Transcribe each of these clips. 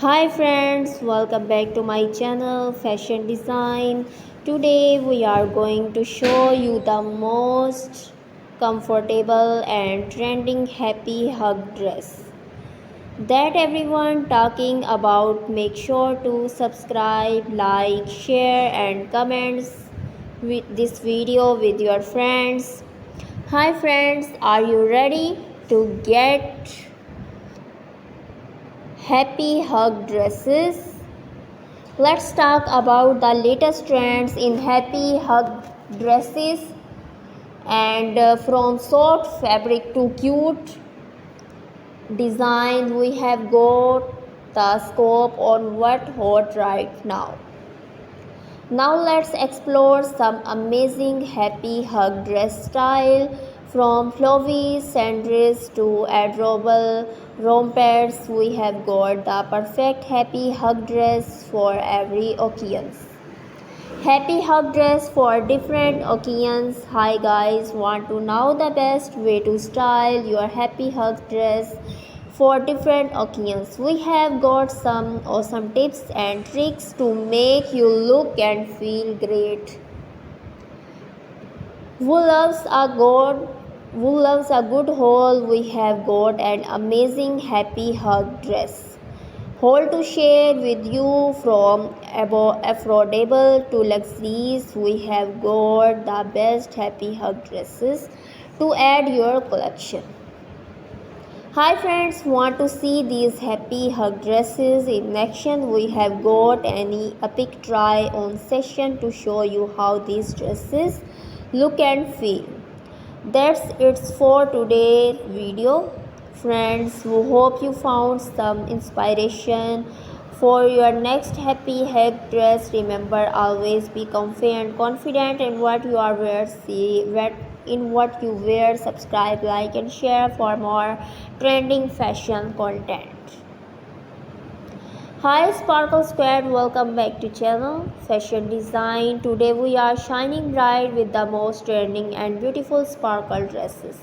Hi friends, welcome back to my channel Fashion Design. Today we are going to show you the most comfortable and trending happy hug dress that everyone talking about. Make sure to subscribe, like, share and comments with this video with your friends. Hi friends, are you ready to get happy hug dresses? Let's talk about the latest trends in happy hug dresses and from soft fabric to cute design. We have got the scope on what hot right now. Now let's explore some amazing happy hug dress style, from flowy sandals to adorable rompers. We have got the perfect happy hug dress for every occasion. Happy hug dress for different occasions. Hi guys, want to know the best way to style your happy hug dress for different occasions? We have got some awesome tips and tricks to make you look and feel great. Who loves a good who loves a good haul? We have got an amazing happy hug dress haul to share with you, from affordable to luxuries. We have got the best happy hug dresses to add your collection. Hi friends, want to see these happy hug dresses in action? We have got an epic try on session to show you how these dresses look and feel. That's it for today's video. Friends, we hope you found some inspiration for your next happy hug dress. Remember, always be comfy and confident in what you are wear. In what you wear. Subscribe, like and share for more trending fashion content. Hi Sparkle Squad, welcome back to channel Fashion Design. Today we are shining bright with the most trending and beautiful sparkle dresses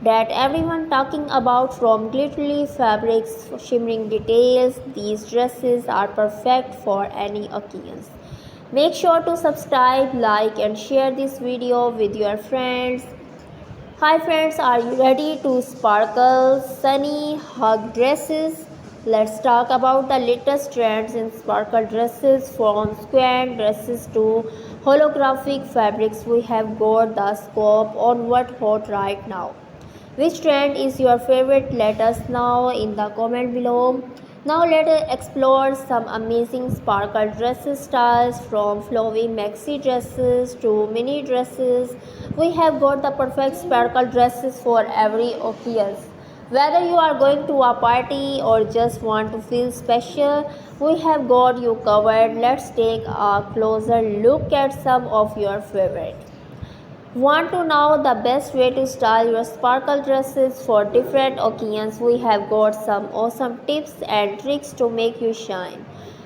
that everyone talking about, from glittery fabrics, shimmering details. These dresses are perfect for any occasions. Make sure to subscribe, like and share this video with your friends. Hi friends, are you ready to sparkle sunny hug dresses? Let's talk about the latest trends in sparkle dresses, from square dresses to holographic fabrics. We have got the scope on what hot right now. Which trend is your favorite? Let us know in the comment below. Now let us explore some amazing sparkle dresses styles, from flowy maxi dresses to mini dresses. We have got the perfect sparkle dresses for every occasion. Whether you are going to a party or just want to feel special, we have got you covered. Let's take a closer look at some of your favorite. Want to know the best way to style your sparkle dresses for different occasions? We have got some awesome tips and tricks to make you shine.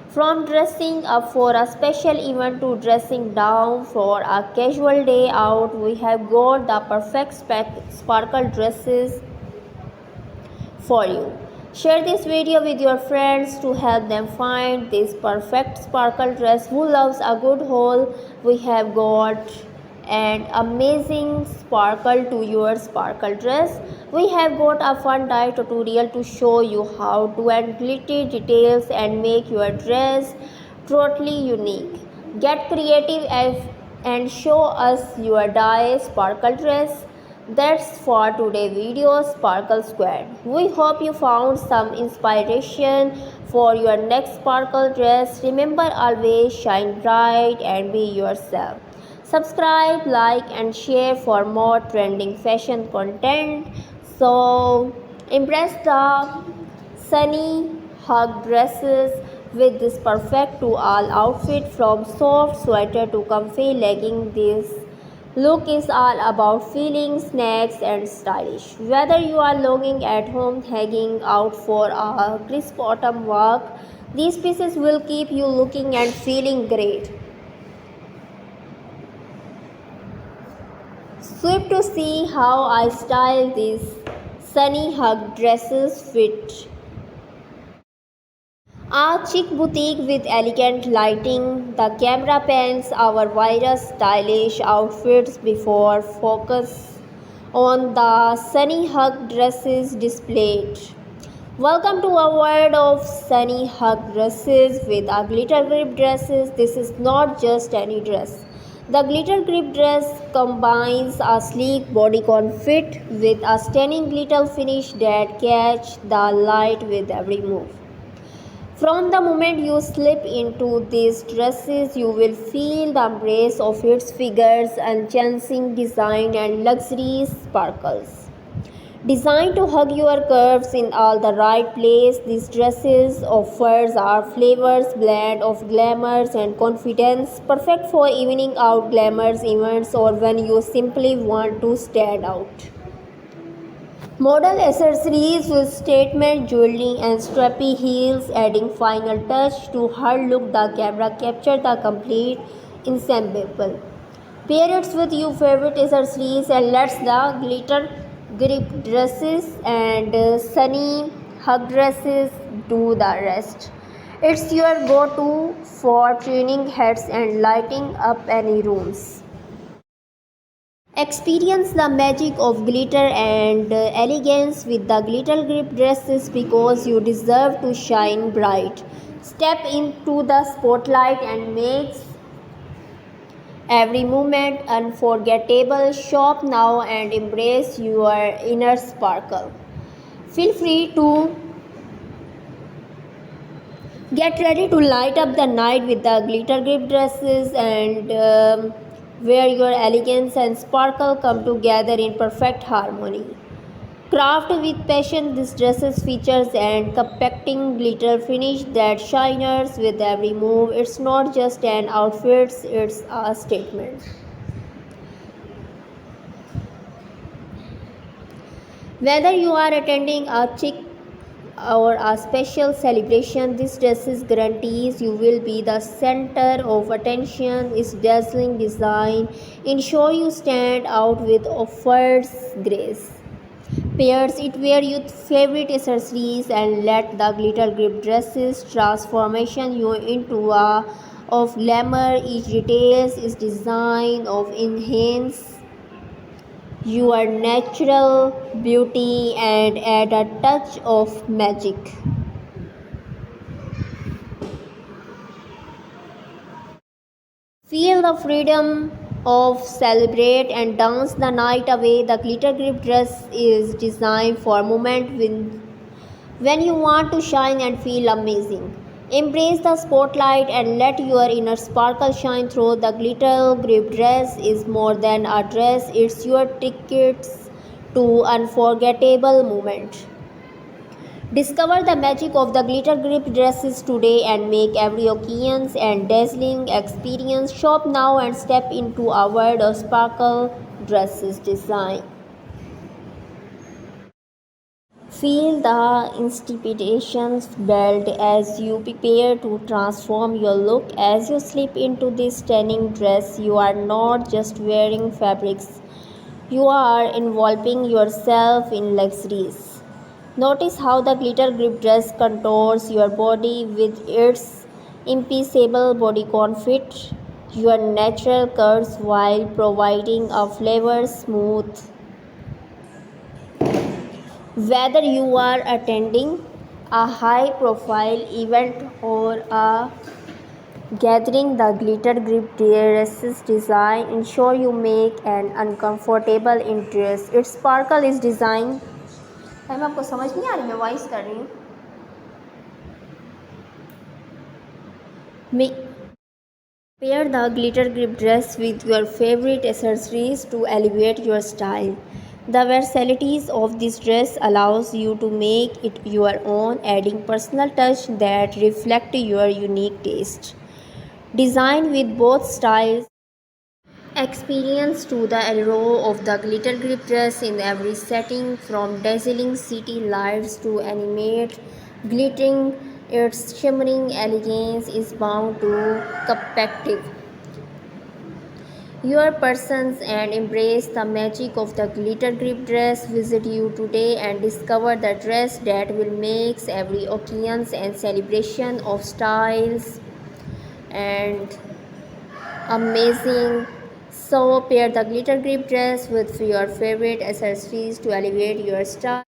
From dressing up for a special event to dressing down for a casual day out, we have got the perfect sparkle dresses for you. Share this video with your friends to help them find this perfect sparkle dress. Who loves a good haul? We have got an amazing sparkle to your sparkle dress. We have got a fun dye tutorial to show you how to add glittery details and make your dress totally unique. Get creative and show us your dye sparkle dress. That's for today's video, Sparkle Squad. We hope you found some inspiration for your next sparkle dress. Remember, always shine bright and be yourself. Subscribe, like and share for more trending fashion content. So impress the sunny hug dresses with this perfect to all outfit, from soft sweater to comfy legging. This look is all about feeling snacks and stylish. Whether you are lounging at home, hanging out for a crisp autumn walk, these pieces will keep you looking and feeling great. Swift to see how I style these sunny hug dresses fit. A chic boutique with elegant lighting, the camera pans our various stylish outfits before focus on the sunny hug dresses displayed. Welcome to a world of sunny hug dresses with a glitter grip dresses. This is not just any dress. The glitter grip dress combines a sleek bodycon fit with a stunning glitter finish that catch the light with every move. From the moment you slip into these dresses, you will feel the embrace of its figures, enhancing design and luxury sparkles. Designed to hug your curves in all the right place, these dresses offers our flavors blend of glamours and confidence, perfect for evening out glamours events or when you simply want to stand out. Model accessories with statement jewelry and strappy heels adding final touch to her look. The camera captured the complete ensemble. Pair it with your favorite accessories and let's the glitter grip dresses and sunny hug dresses do the rest. It's your go-to for tuning heads and lighting up any rooms. Experience the magic of glitter and elegance with the glitter grip dresses because you deserve to shine bright. Step into the spotlight and make every moment unforgettable. Shop now and embrace your inner sparkle. Feel free to get ready to light up the night with the glitter grip dresses and where your elegance and sparkle come together in perfect harmony. Crafted with passion, these dresses features and compacting glitter finish that shines with every move. It's not just an outfit, it's a statement. Whether you are attending a chic or a special celebration, this dresses guarantees you will be the center of attention. Its dazzling design ensure you stand out with offers grace. Pairs it wear your favorite accessories and let the glitter grip dresses transformation you into a of glamour. Each details is designed of enhance your natural beauty and add a touch of magic. Feel the freedom of celebrate and dance the night away. The glitter grip dress is designed for moment when you want to shine and feel amazing. Embrace the spotlight and let your inner sparkle shine through. The glitter grip dress is more than a dress, it's your tickets to unforgettable moment. Discover the magic of the glitter grip dresses today and make every occasion and dazzling experience. Shop now and step into a world of sparkle dresses design. Feel the inspirations build as you prepare to transform your look. As you slip into this stunning dress, you are not just wearing fabrics, you are enveloping yourself in luxuries. Notice how the glitter grip dress contours your body with its impeccable bodycon fit, your natural curves while providing a flavor smooth. Whether you are attending a high profile event or a gathering, the glitter grip dresses design ensure you make an uncomfortable interest. Its sparkle is designed ma'am आपको समझ नहीं आ रही मैं voice कर रही हूँ pair the glitter grip dress with your favorite accessories to elevate your style. The versatility of this dress allows you to make it your own, adding personal touch that reflect your unique taste. Designed with both styles, experience to the allure of the glitter grip dress in every setting, from dazzling city lights to animate glittering. Its shimmering elegance is bound to captive. your persons and embrace the magic of the glitter grip dress. Visit you today and discover the dress that will make every occasion and celebration of styles and amazing. So pair the glitter grip dress with your favorite accessories to elevate your style.